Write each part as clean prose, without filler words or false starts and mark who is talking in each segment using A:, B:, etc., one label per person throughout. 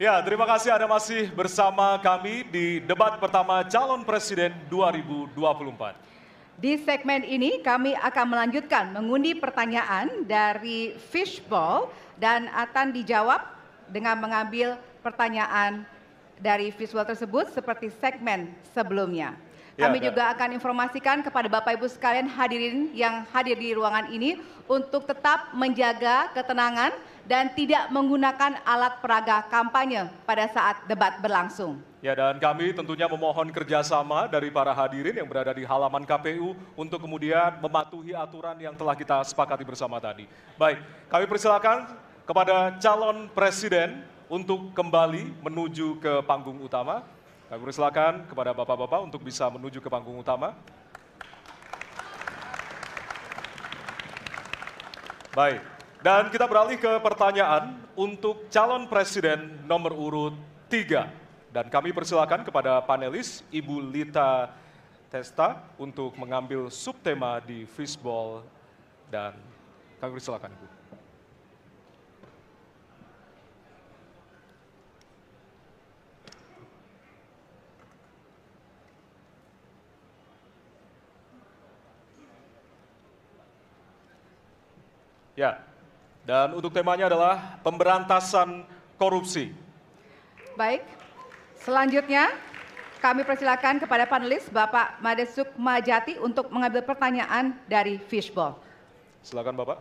A: Ya, terima kasih Anda masih bersama kami di debat pertama calon presiden 2024.
B: Di segmen ini kami akan melanjutkan mengundi pertanyaan dari Fishball dan akan dijawab dengan mengambil pertanyaan dari Fishball tersebut seperti segmen sebelumnya. Kami juga akan informasikan kepada Bapak Ibu sekalian hadirin yang hadir di ruangan ini untuk tetap menjaga ketenangan dan tidak menggunakan alat peraga kampanye pada saat debat berlangsung.
A: Ya, dan kami tentunya memohon kerjasama dari para hadirin yang berada di halaman KPU untuk kemudian mematuhi aturan yang telah kita sepakati bersama tadi. Baik, kami persilakan kepada calon presiden untuk kembali menuju ke panggung utama. Kami persilakan kepada bapak-bapak untuk bisa menuju ke panggung utama. Baik, dan kita beralih ke pertanyaan untuk calon presiden nomor urut 3. Dan kami persilakan kepada panelis Ibu Lita Testa untuk mengambil subtema di Fishball dan kami persilakan Ibu. Ya, dan untuk temanya adalah pemberantasan korupsi.
B: Baik, selanjutnya kami persilakan kepada panelis Bapak Made Sukmajati untuk mengambil pertanyaan dari Fishball.
A: Silakan Bapak.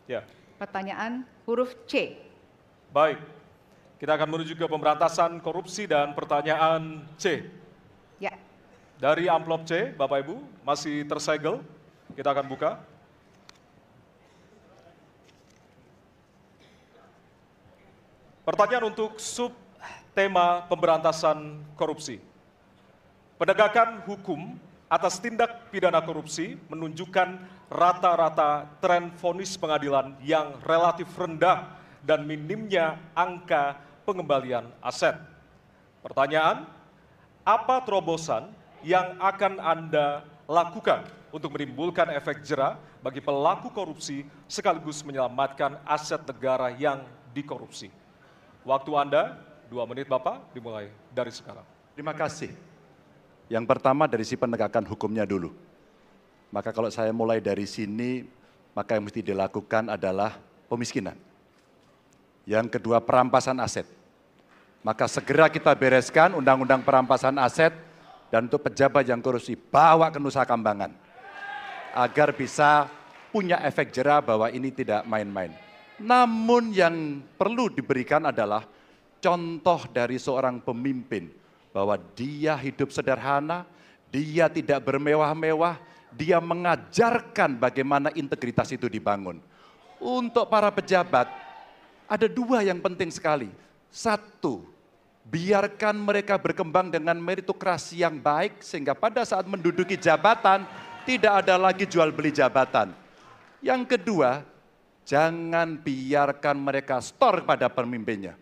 A: Ya.
B: Pertanyaan huruf C.
A: Baik, kita akan menuju ke pemberantasan korupsi dan pertanyaan C.
B: Ya.
A: Dari amplop C, Bapak Ibu, masih tersegel. Kita akan buka. Pertanyaan untuk subtema pemberantasan korupsi. Penegakan hukum atas tindak pidana korupsi menunjukkan rata-rata tren vonis pengadilan yang relatif rendah dan minimnya angka pengembalian aset. Pertanyaan, apa terobosan yang akan Anda lakukan untuk menimbulkan efek jera bagi pelaku korupsi sekaligus menyelamatkan aset negara yang dikorupsi? Waktu Anda 2 menit Bapak, dimulai dari sekarang.
C: Terima kasih. Yang pertama dari si penegakan hukumnya dulu. Maka kalau saya mulai dari sini, maka yang mesti dilakukan adalah pemiskinan. Yang kedua perampasan aset. Maka segera kita bereskan undang-undang perampasan aset dan untuk pejabat yang korupsi bawa ke Nusa Kambangan. Agar bisa punya efek jera bahwa ini tidak main-main. Namun yang perlu diberikan adalah contoh dari seorang pemimpin bahwa dia hidup sederhana, dia tidak bermewah-mewah, dia mengajarkan bagaimana integritas itu dibangun. Untuk para pejabat, ada 2 yang penting sekali. 1, biarkan mereka berkembang dengan meritokrasi yang baik sehingga pada saat menduduki jabatan tidak ada lagi jual beli jabatan. Yang kedua, jangan biarkan mereka store pada pemimpinnya.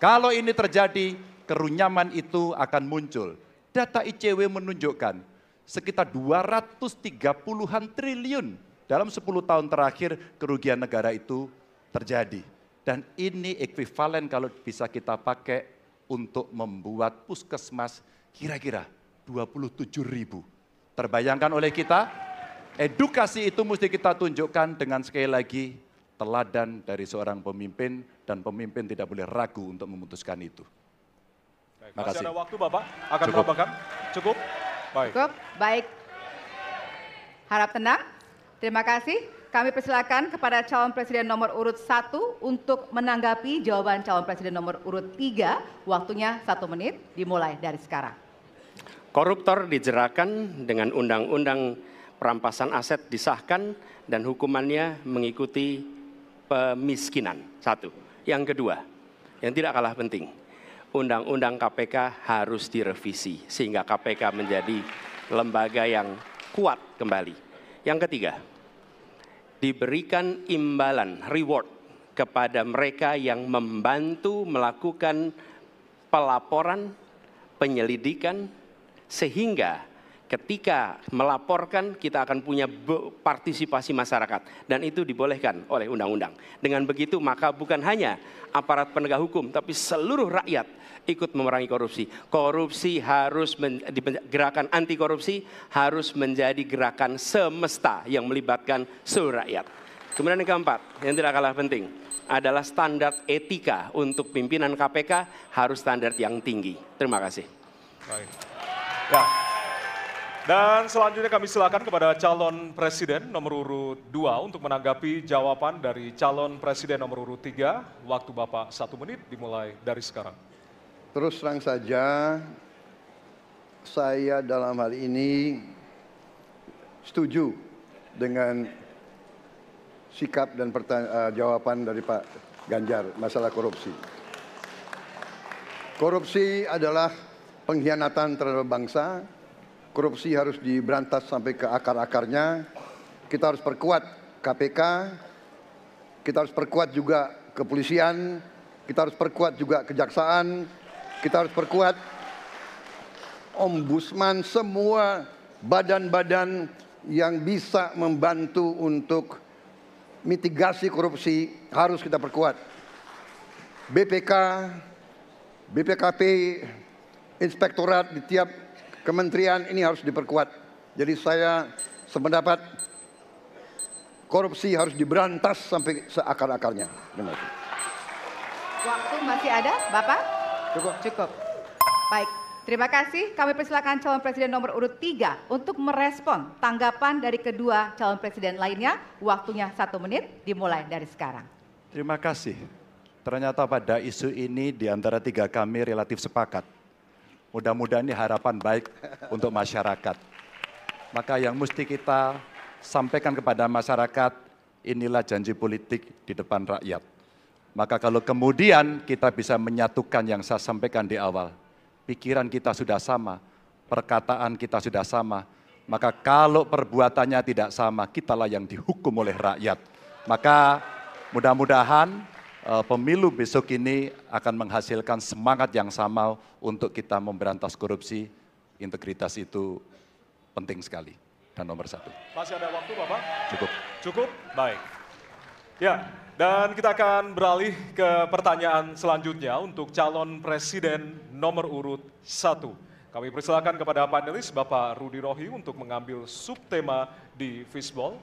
C: Kalau ini terjadi, kerunyaman itu akan muncul. Data ICW menunjukkan sekitar 230-an triliun dalam 10 tahun terakhir kerugian negara itu terjadi. Dan ini ekuivalen kalau bisa kita pakai untuk membuat puskesmas kira-kira 27.000. Terbayangkan oleh kita, edukasi itu mesti kita tunjukkan dengan sekali lagi teladan dari seorang pemimpin dan pemimpin tidak boleh ragu untuk memutuskan itu.
A: Masih ada waktu Bapak, akan menambahkan? Cukup? Baik.
B: Cukup, baik. Harap tenang. Terima kasih. Kami persilakan kepada calon presiden nomor urut 1 untuk menanggapi jawaban calon presiden nomor urut 3. Waktunya 1 menit, dimulai dari sekarang.
D: Koruptor dijeratkan dengan undang-undang perampasan aset disahkan dan hukumannya mengikuti pemiskinan. 1. Yang kedua, yang tidak kalah penting, undang-undang KPK harus direvisi sehingga KPK menjadi lembaga yang kuat kembali. Yang ketiga, diberikan imbalan, reward kepada mereka yang membantu melakukan pelaporan, penyelidikan, sehingga Ketika melaporkan, kita akan punya partisipasi masyarakat. Dan itu dibolehkan oleh undang-undang. Dengan begitu, maka bukan hanya aparat penegak hukum, tapi seluruh rakyat ikut memerangi korupsi. Korupsi harus, gerakan anti korupsi harus menjadi gerakan semesta yang melibatkan seluruh rakyat. Kemudian yang keempat, yang tidak kalah penting, adalah standar etika untuk pimpinan KPK harus standar yang tinggi. Terima kasih.
A: Baik. Ya. Dan selanjutnya kami silakan kepada calon presiden nomor urut 2 untuk menanggapi jawaban dari calon presiden nomor urut 3. Waktu Bapak 1 menit dimulai dari sekarang.
E: Terus terang saja, saya dalam hal ini setuju dengan sikap dan jawaban dari Pak Ganjar masalah korupsi. Korupsi adalah pengkhianatan terhadap bangsa. Korupsi harus diberantas sampai ke akar-akarnya. Kita harus perkuat KPK, kita harus perkuat juga kepolisian, kita harus perkuat juga kejaksaan, kita harus perkuat ombudsman, semua badan-badan yang bisa membantu untuk mitigasi korupsi harus kita perkuat. BPK, BPKP, inspektorat di tiap kementerian ini harus diperkuat. Jadi saya sependapat korupsi harus diberantas sampai seakar-akarnya. Terima kasih.
B: Waktu masih ada, Bapak?
E: Cukup.
B: Cukup. Baik, terima kasih. Kami persilakan calon presiden nomor urut 3 untuk merespon tanggapan dari kedua calon presiden lainnya. Waktunya 1 menit, dimulai dari sekarang.
C: Terima kasih. Ternyata pada isu ini di antara 3 kami relatif sepakat. Mudah-mudahan ini harapan baik untuk masyarakat. Maka yang mesti kita sampaikan kepada masyarakat, inilah janji politik di depan rakyat. Maka kalau kemudian kita bisa menyatukan yang saya sampaikan di awal, pikiran kita sudah sama, perkataan kita sudah sama, maka kalau perbuatannya tidak sama, kitalah yang dihukum oleh rakyat. Maka mudah-mudahan pemilu besok ini akan menghasilkan semangat yang sama untuk kita memberantas korupsi. Integritas itu penting sekali dan nomor 1.
A: Masih ada waktu Bapak?
C: Cukup.
A: Cukup? Baik. Ya, dan kita akan beralih ke pertanyaan selanjutnya untuk calon presiden nomor urut 1. Kami persilakan kepada panelis Bapak Rudy Rohi untuk mengambil subtema di fishball.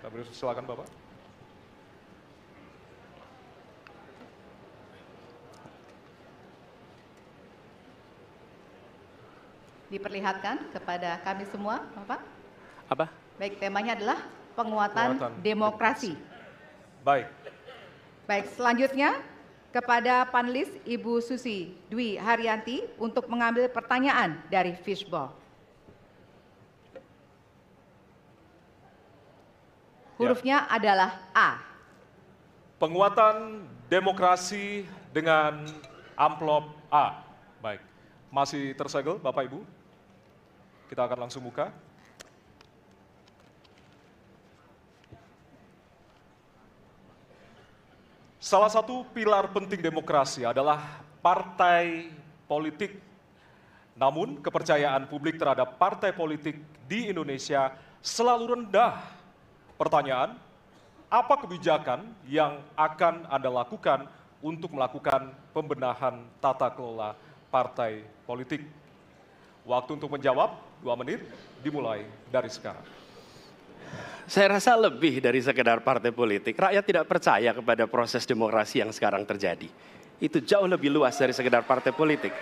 A: Kami persilakan Bapak.
B: Diperlihatkan kepada kami semua, Bapak.
D: Apa?
B: Baik, temanya adalah penguatan demokrasi.
A: Baik.
B: Baik, selanjutnya kepada panelis Ibu Susi Dwi Haryanti untuk mengambil pertanyaan dari fishball. Hurufnya adalah A.
A: Penguatan demokrasi dengan amplop A. Baik. Masih tersegel Bapak Ibu? Kita akan langsung buka. Salah satu pilar penting demokrasi adalah partai politik. Namun kepercayaan publik terhadap partai politik di Indonesia selalu rendah. Pertanyaan, apa kebijakan yang akan Anda lakukan untuk melakukan pembenahan tata kelola partai politik? Waktu untuk menjawab 2 menit dimulai dari sekarang.
D: Saya rasa lebih dari sekedar partai politik. Rakyat tidak percaya kepada proses demokrasi yang sekarang terjadi. Itu jauh lebih luas dari sekedar partai politik.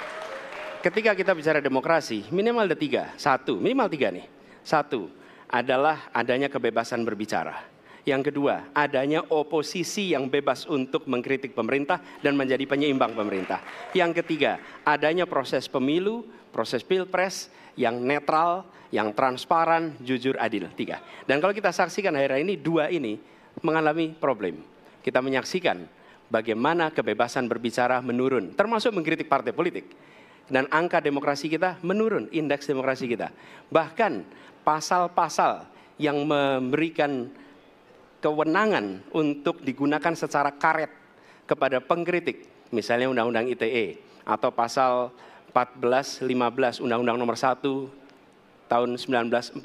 D: Ketika kita bicara demokrasi, minimal ada 3. Minimal 3 nih. 1 adalah adanya kebebasan berbicara. Yang kedua, adanya oposisi yang bebas untuk mengkritik pemerintah dan menjadi penyeimbang pemerintah. Yang ketiga, adanya proses pemilu, proses pilpres yang netral, yang transparan, jujur, adil. 3. Dan kalau kita saksikan akhir-akhir ini, 2 ini mengalami problem. Kita menyaksikan bagaimana kebebasan berbicara menurun, termasuk mengkritik partai politik. Dan angka demokrasi kita menurun, indeks demokrasi kita. Bahkan pasal-pasal yang memberikan kewenangan untuk digunakan secara karet kepada pengkritik, misalnya Undang-Undang ITE atau pasal 14, 15 Undang-Undang nomor 1 tahun 1946.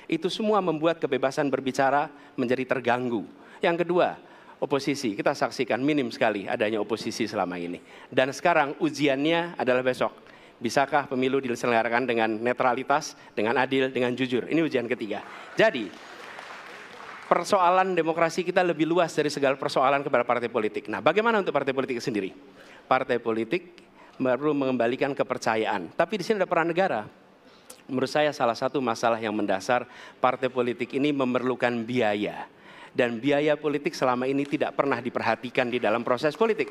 D: Itu semua membuat kebebasan berbicara menjadi terganggu. Yang kedua, oposisi. Kita saksikan minim sekali adanya oposisi selama ini. Dan sekarang ujiannya adalah besok. Bisakah pemilu diselenggarakan dengan netralitas, dengan adil, dengan jujur? Ini ujian ketiga. Jadi, persoalan demokrasi kita lebih luas dari segala persoalan kepada partai politik. Nah, bagaimana untuk partai politik sendiri? Partai politik perlu mengembalikan kepercayaan. Tapi di sini ada peran negara. Menurut saya salah satu masalah yang mendasar partai politik ini memerlukan biaya. Dan biaya politik selama ini tidak pernah diperhatikan di dalam proses politik.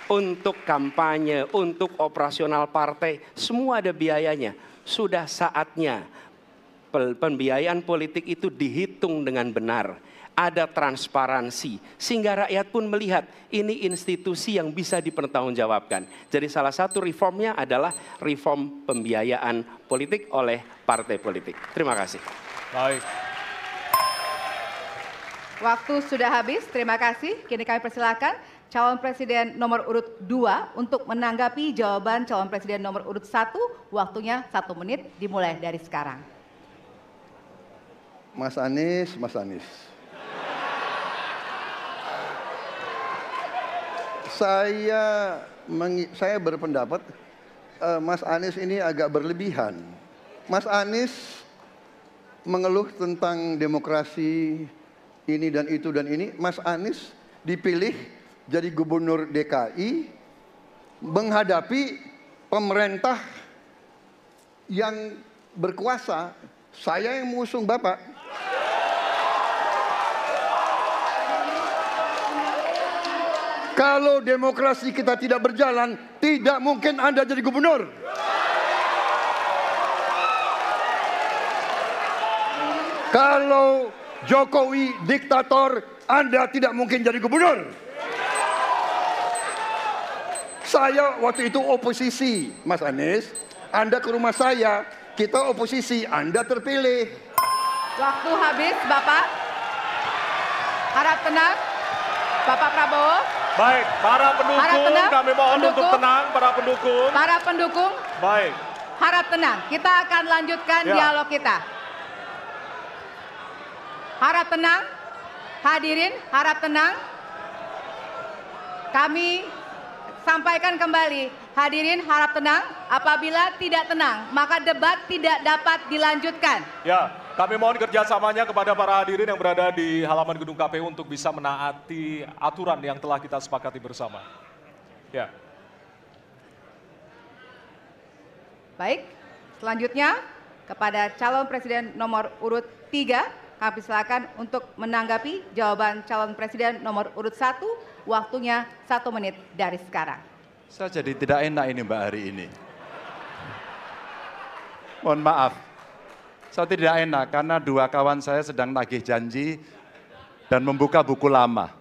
D: Untuk kampanye, untuk operasional partai, semua ada biayanya. Sudah saatnya pembiayaan politik itu dihitung dengan benar. Ada transparansi, sehingga rakyat pun melihat ini institusi yang bisa dipertanggungjawabkan. Jadi salah satu reformnya adalah reform pembiayaan politik oleh partai politik. Terima kasih.
A: Baik.
B: Waktu sudah habis, terima kasih. Kini kami persilakan calon presiden nomor urut 2 untuk menanggapi jawaban calon presiden nomor urut 1. Waktunya 1 menit dimulai dari sekarang.
E: Mas Anies, Mas Anies. Saya berpendapat Mas Anies ini agak berlebihan. Mas Anies mengeluh tentang demokrasi ini dan itu dan ini. Mas Anies dipilih jadi gubernur DKI menghadapi pemerintah yang berkuasa. Saya yang mengusung Bapak. Kalau demokrasi kita tidak berjalan, tidak mungkin Anda jadi gubernur. Kalau Jokowi diktator, Anda tidak mungkin jadi gubernur. Saya waktu itu oposisi, Mas Anies. Anda ke rumah saya, kita oposisi, Anda terpilih.
B: Waktu habis, Bapak. Harap tenang, Bapak Prabowo.
A: Baik, para pendukung, kami mohon untuk tenang, para pendukung.
B: Para pendukung,
A: Baik.
B: harap tenang. Kita akan lanjutkan dialog kita. Harap tenang, hadirin, harap tenang. Kami sampaikan kembali, hadirin harap tenang. Apabila tidak tenang, maka debat tidak dapat dilanjutkan.
A: Ya, kami mohon kerjasamanya kepada para hadirin yang berada di halaman gedung KPU untuk bisa menaati aturan yang telah kita sepakati bersama. Ya.
B: Baik, selanjutnya kepada calon presiden nomor urut 3, kami silakan untuk menanggapi jawaban calon presiden nomor urut 1, waktunya 1 menit dari sekarang.
C: Saya jadi tidak enak ini Mbak hari ini. Mohon maaf. Saya tidak enak karena dua kawan saya sedang nagih janji dan membuka buku lama.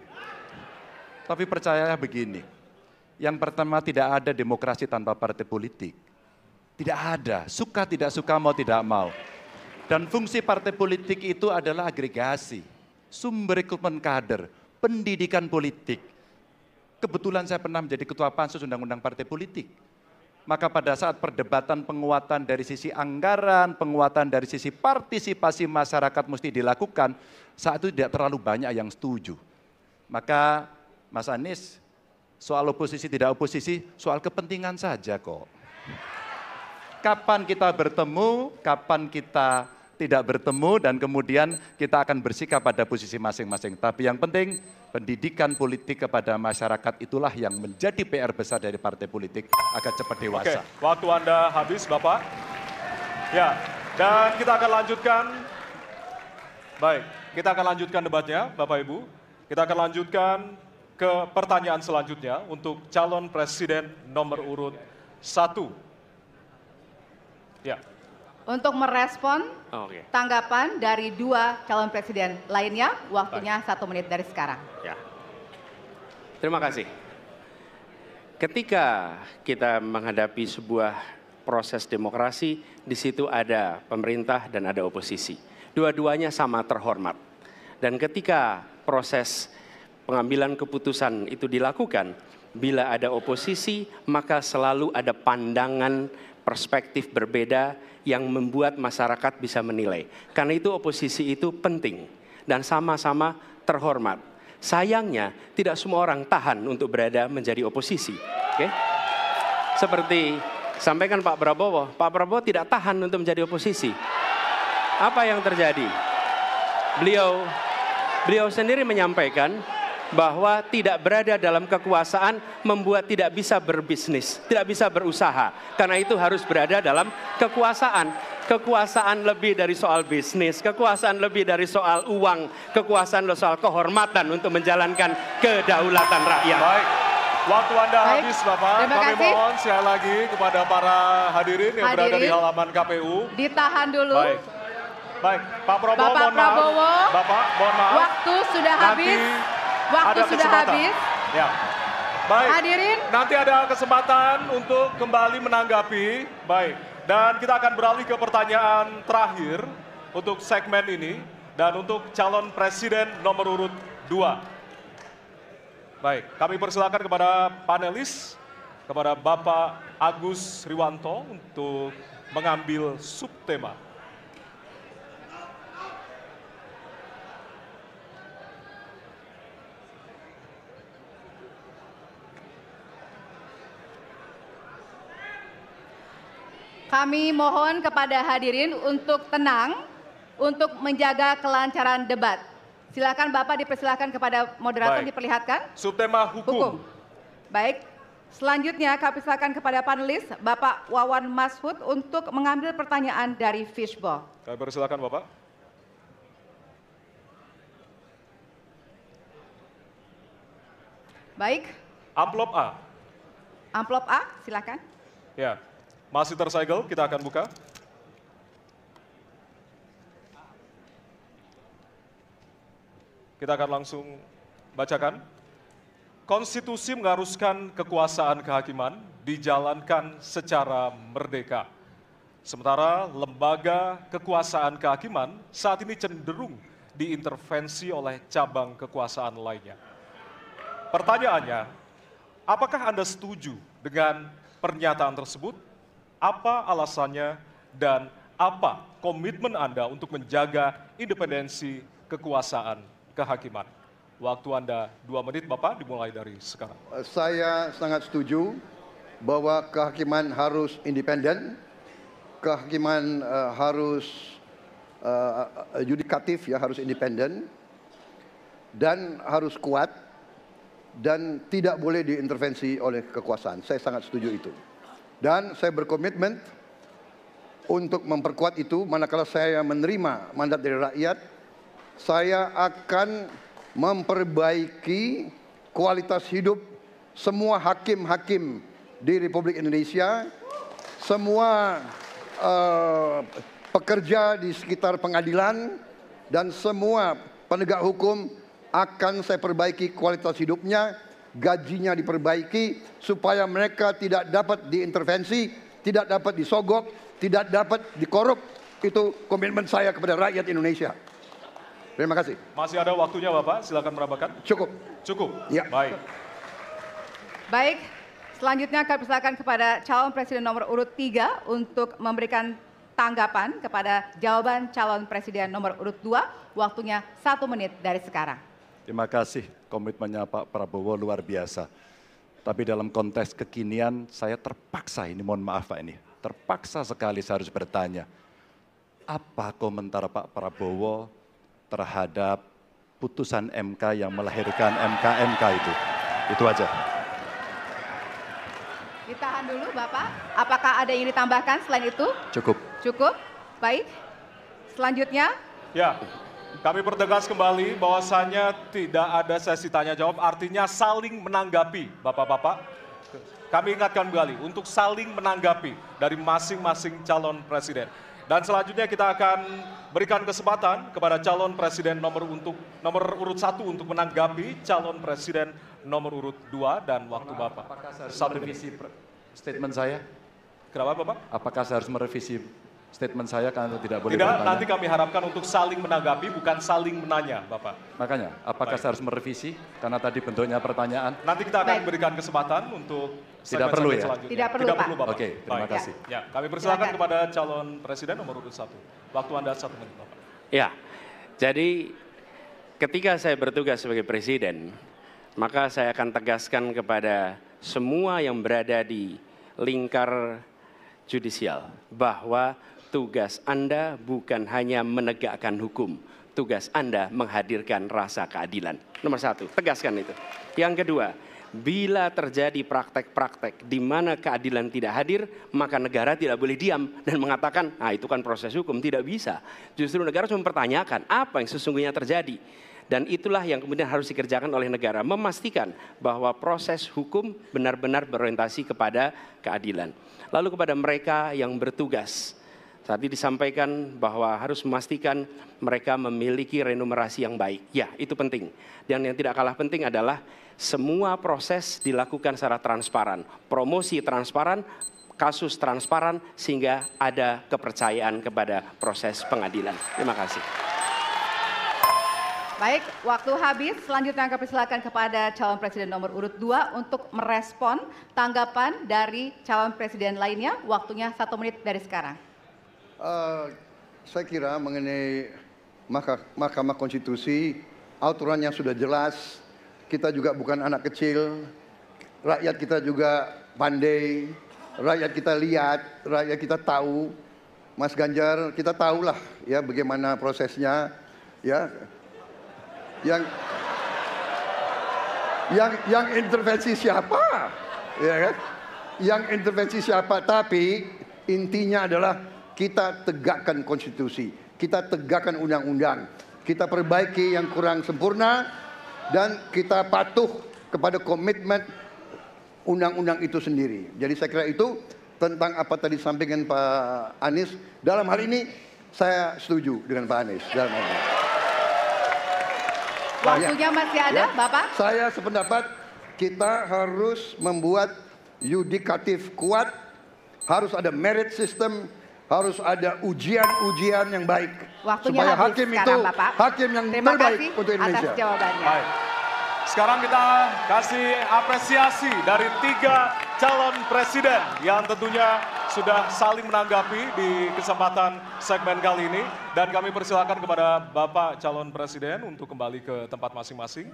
C: Tapi percaya begini, yang pertama tidak ada demokrasi tanpa partai politik. Tidak ada, suka tidak suka, mau tidak mau. Dan fungsi partai politik itu adalah agregasi, sumber rekrutmen kader, pendidikan politik. Kebetulan saya pernah menjadi ketua pansus undang-undang partai politik. Maka pada saat perdebatan penguatan dari sisi anggaran, penguatan dari sisi partisipasi masyarakat mesti dilakukan, saat itu tidak terlalu banyak yang setuju. Maka Mas Anies, soal oposisi tidak oposisi, soal kepentingan saja kok. Kapan kita bertemu, kapan kita tidak bertemu, dan kemudian kita akan bersikap pada posisi masing-masing. Tapi yang penting, pendidikan politik kepada masyarakat itulah yang menjadi PR besar dari partai politik agar cepat dewasa.
A: Oke, waktu Anda habis, Bapak. Ya, dan kita akan lanjutkan. Baik, kita akan lanjutkan debatnya, Bapak Ibu. Kita akan lanjutkan ke pertanyaan selanjutnya untuk calon presiden nomor urut 1. Ya.
B: Untuk merespon tanggapan dari dua calon presiden lainnya, waktunya 1 menit dari sekarang.
D: Ya. Terima kasih. Ketika kita menghadapi sebuah proses demokrasi, di situ ada pemerintah dan ada oposisi. Dua-duanya sama terhormat. Dan ketika proses pengambilan keputusan itu dilakukan, bila ada oposisi, maka selalu ada pandangan perspektif berbeda yang membuat masyarakat bisa menilai. Karena itu oposisi itu penting dan sama-sama terhormat. Sayangnya tidak semua orang tahan untuk berada menjadi oposisi. Oke? Seperti sampaikan Pak Prabowo tidak tahan untuk menjadi oposisi. Apa yang terjadi? Beliau sendiri menyampaikan bahwa tidak berada dalam kekuasaan membuat tidak bisa berbisnis, tidak bisa berusaha. Karena itu harus berada dalam kekuasaan. Kekuasaan lebih dari soal bisnis, kekuasaan lebih dari soal uang, kekuasaan soal kehormatan untuk menjalankan kedaulatan rakyat.
A: Baik, waktu Anda
B: Baik,
A: habis Bapak.
B: terima
A: Kami
B: kasih.
A: mohon sekali lagi kepada para hadirin yang berada di
B: Hadirin.
A: halaman KPU.
B: Ditahan dulu.
A: Baik. Baik, Pak Prabowo
B: Bapak
A: mohon
B: Prabowo,
A: maaf. Bapak mohon maaf.
B: Waktu sudah
A: Nanti
B: habis. Waktu
A: ada
B: sudah
A: kesempatan.
B: habis.
A: Ya. Baik.
B: Hadirin.
A: Nanti ada kesempatan untuk kembali menanggapi. Baik. Dan kita akan beralih ke pertanyaan terakhir untuk segmen ini dan untuk calon presiden nomor urut 2. Baik, kami persilakan kepada panelis, kepada Bapak Agus Riwanto untuk mengambil subtema.
B: Kami mohon kepada hadirin untuk tenang, untuk menjaga kelancaran debat. Silakan Bapak dipersilakan kepada moderator
A: Baik.
B: diperlihatkan.
A: Subtema hukum.
B: Baik. Selanjutnya kami silakan kepada panelis Bapak Wawan Mashud untuk mengambil pertanyaan dari Fishball.
A: Kami persilakan Bapak.
B: Baik.
A: Amplop A.
B: Amplop A, silakan.
A: Ya. Masih tersegel, kita akan buka. Kita akan langsung bacakan. Konstitusi mengharuskan kekuasaan kehakiman dijalankan secara merdeka. Sementara lembaga kekuasaan kehakiman saat ini cenderung diintervensi oleh cabang kekuasaan lainnya. Pertanyaannya, apakah Anda setuju dengan pernyataan tersebut? Apa alasannya dan apa komitmen Anda untuk menjaga independensi kekuasaan kehakiman? Waktu Anda 2 menit, Bapak, dimulai dari sekarang.
E: Saya sangat setuju bahwa kehakiman harus independen, kehakiman harus yudikatif, ya, harus independen, dan harus kuat, dan tidak boleh diintervensi oleh kekuasaan. Saya sangat setuju itu. Dan saya berkomitmen untuk memperkuat itu. Manakala saya menerima mandat dari rakyat, saya akan memperbaiki kualitas hidup semua hakim-hakim di Republik Indonesia, semua pekerja di sekitar pengadilan, dan semua penegak hukum akan saya perbaiki kualitas hidupnya, gajinya diperbaiki, supaya mereka tidak dapat diintervensi, tidak dapat disogok, tidak dapat dikorup. Itu komitmen saya kepada rakyat Indonesia. Terima kasih.
A: Masih ada waktunya, Bapak, silakan menambahkan.
E: Cukup.
A: Cukup?
E: Ya.
A: Baik.
B: Baik, selanjutnya kami persilakan kepada calon presiden nomor urut 3 untuk memberikan tanggapan kepada jawaban calon presiden nomor urut 2. Waktunya 1 menit dari sekarang.
C: Terima kasih, komitmennya Pak Prabowo luar biasa. Tapi dalam konteks kekinian saya terpaksa, ini mohon maaf Pak, ini terpaksa sekali saya harus bertanya. Apa komentar Pak Prabowo terhadap putusan MK yang melahirkan MK itu? Itu aja.
B: Ditahan dulu Bapak, apakah ada yang ditambahkan selain itu?
C: Cukup.
B: Cukup, baik. Selanjutnya.
A: Ya, kami pertegas kembali bahwasannya tidak ada sesi tanya jawab, artinya saling menanggapi, Bapak-Bapak. Kami ingatkan kembali untuk saling menanggapi dari masing-masing calon presiden. Dan selanjutnya kita akan berikan kesempatan kepada calon presiden nomor urut 1 untuk menanggapi calon presiden nomor urut 2 dan waktu Bapak.
C: Apakah saya harus
A: 1 menit.
C: merevisi statement saya?
A: Kenapa Bapak?
C: Apakah saya harus merevisi statement saya karena tidak boleh
A: Tidak,
C: bertanya.
A: nanti kami harapkan untuk saling menanggapi, bukan saling menanya, Bapak.
C: Makanya, apakah
A: Baik.
C: saya harus merevisi? Karena tadi bentuknya pertanyaan.
A: Nanti kita akan
B: Baik.
A: berikan kesempatan untuk
C: Tidak perlu ya?
A: selanjutnya.
B: Tidak perlu, Pak.
A: Bapak.
C: Oke, terima
A: Baik.
C: kasih.
A: Ya, kami persilakan
B: Silakan.
A: kepada calon presiden nomor urut 1. Waktu Anda 1 menit, Bapak.
D: Ya, jadi ketika saya bertugas sebagai presiden, maka saya akan tegaskan kepada semua yang berada di lingkar judisial bahwa tugas Anda bukan hanya menegakkan hukum, tugas Anda menghadirkan rasa keadilan. Nomor 1, tegaskan itu. Yang kedua, bila terjadi praktek-praktek di mana keadilan tidak hadir, maka negara tidak boleh diam dan mengatakan, ah itu kan proses hukum, tidak bisa. Justru negara harus mempertanyakan apa yang sesungguhnya terjadi. Dan itulah yang kemudian harus dikerjakan oleh negara, memastikan bahwa proses hukum benar-benar berorientasi kepada keadilan. Lalu kepada mereka yang bertugas, tadi disampaikan bahwa harus memastikan mereka memiliki remunerasi yang baik. Ya, itu penting. Dan yang tidak kalah penting adalah semua proses dilakukan secara transparan. Promosi transparan, kasus transparan, sehingga ada kepercayaan kepada proses pengadilan. Terima kasih.
B: Baik, waktu habis. Selanjutnya kami silakan kepada calon presiden nomor urut 2 untuk merespon tanggapan dari calon presiden lainnya. Waktunya 1 menit dari sekarang.
E: Saya kira mengenai Mahkamah Konstitusi, aturannya sudah jelas. Kita juga bukan anak kecil, rakyat kita juga pandai, rakyat kita lihat, rakyat kita tahu. Mas Ganjar, kita tahulah ya bagaimana prosesnya, ya. Yang intervensi siapa, ya kan? Yang intervensi siapa? Tapi intinya adalah kita tegakkan konstitusi, kita tegakkan undang-undang, kita perbaiki yang kurang sempurna, dan kita patuh kepada komitmen undang-undang itu sendiri. Jadi saya kira itu tentang apa tadi disampaikan Pak Anies. Dalam hal ini saya setuju dengan Pak Anies. Dalam hal ini.
B: Waktunya masih ada,
E: Ya,
B: Bapak?
E: Saya sependapat kita harus membuat yudikatif kuat, harus ada merit system, harus ada ujian-ujian yang baik.
B: Waktunya
E: supaya
B: habis
E: hakim
B: sekarang,
E: itu
B: Bapak.
E: hakim yang
B: Terima
E: terbaik
B: kasih
E: untuk Indonesia.
B: atas jawabannya.
A: Baik. Sekarang kita kasih apresiasi dari 3 calon presiden yang tentunya sudah saling menanggapi di kesempatan segmen kali ini. Dan kami persilakan kepada Bapak calon presiden untuk kembali ke tempat masing-masing.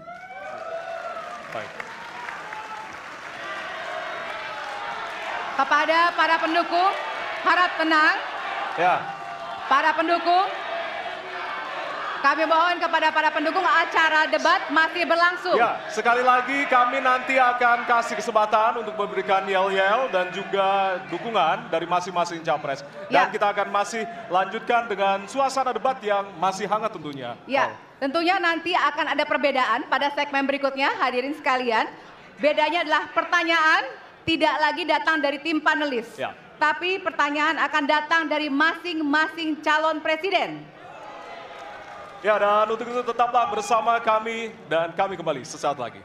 A: Baik.
B: Kepada para pendukung, harap tenang.
A: Ya,
B: Para pendukung, kami mohon kepada para pendukung, acara debat masih berlangsung.
A: ya, sekali lagi kami nanti akan kasih kesempatan untuk memberikan yel-yel dan juga dukungan dari masing-masing capres. Dan
B: Ya.
A: kita akan masih lanjutkan dengan suasana debat yang masih hangat tentunya.
B: Ya, tentunya nanti akan ada perbedaan pada segmen berikutnya, hadirin sekalian. Bedanya adalah pertanyaan tidak lagi datang dari tim panelis,
A: Ya.
B: tapi pertanyaan akan datang dari masing-masing calon presiden.
A: Ya, dan untuk itu tetaplah bersama kami dan kami kembali sesaat lagi.